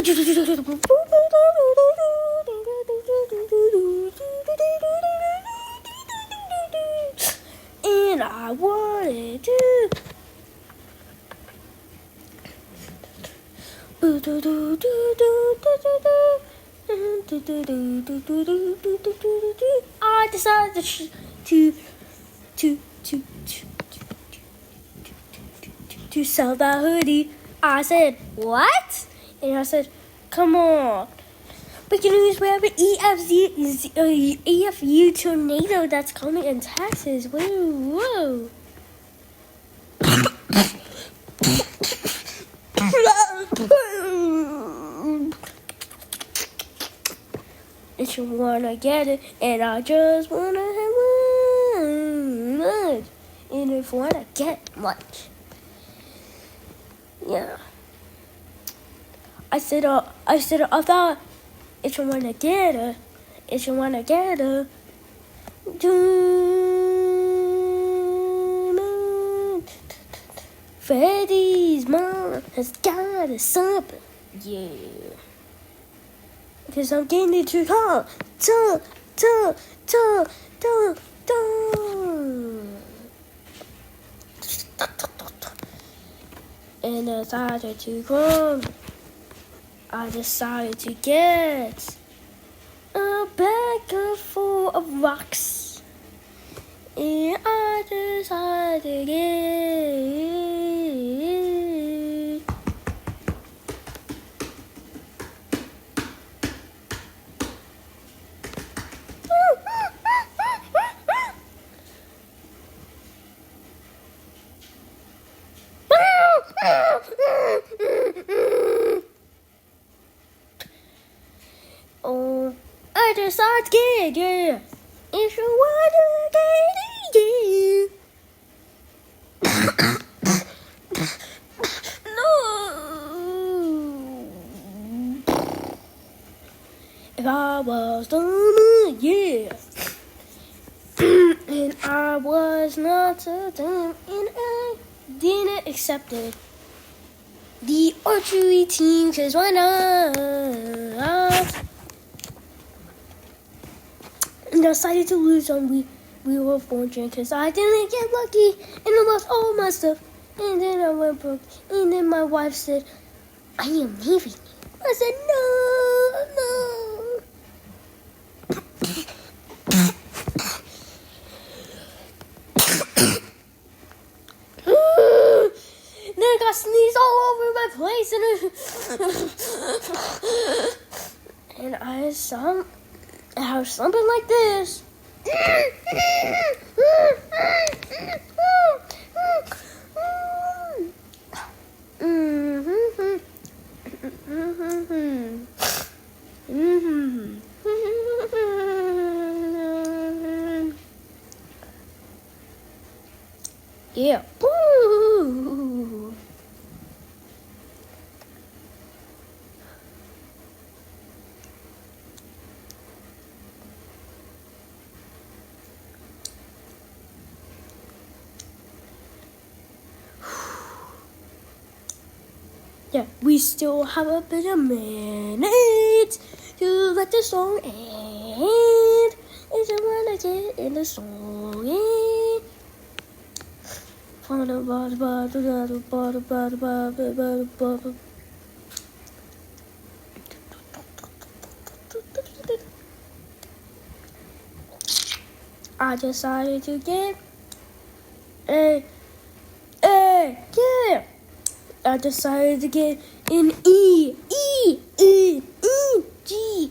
And I wanted to. I decided to sell that hoodie. I said, what? And I said, come on. We can use whatever EFU tornado that's coming in Texas. Whoa. If you wanna get it, and I just wanna have much. And if you wanna get much, yeah. I thought if you wanna get it, Freddy's mom has got us something, yeah. Because I'm getting too tall. And I decided to come. I decided to get a bag full of rocks. And I decided to get oh, I decided to get it, yeah. If you want to get it, yeah. No. If I was dumb, yeah. And I was not so dumb, and I didn't accept it. The archery team, 'cause why not? And I decided to lose on Wheel of Fortune, 'cause I didn't get lucky, and I lost all my stuff. And then I went broke, and then my wife said, I am leaving. I said, no. Then I got sneezed all over my place, and I saw something like this. Yeah. Woo. Yeah, we still have a bit of minutes to let the song end. If you wanna get in the song end. I decided to get yeah. I decided to get an E, G,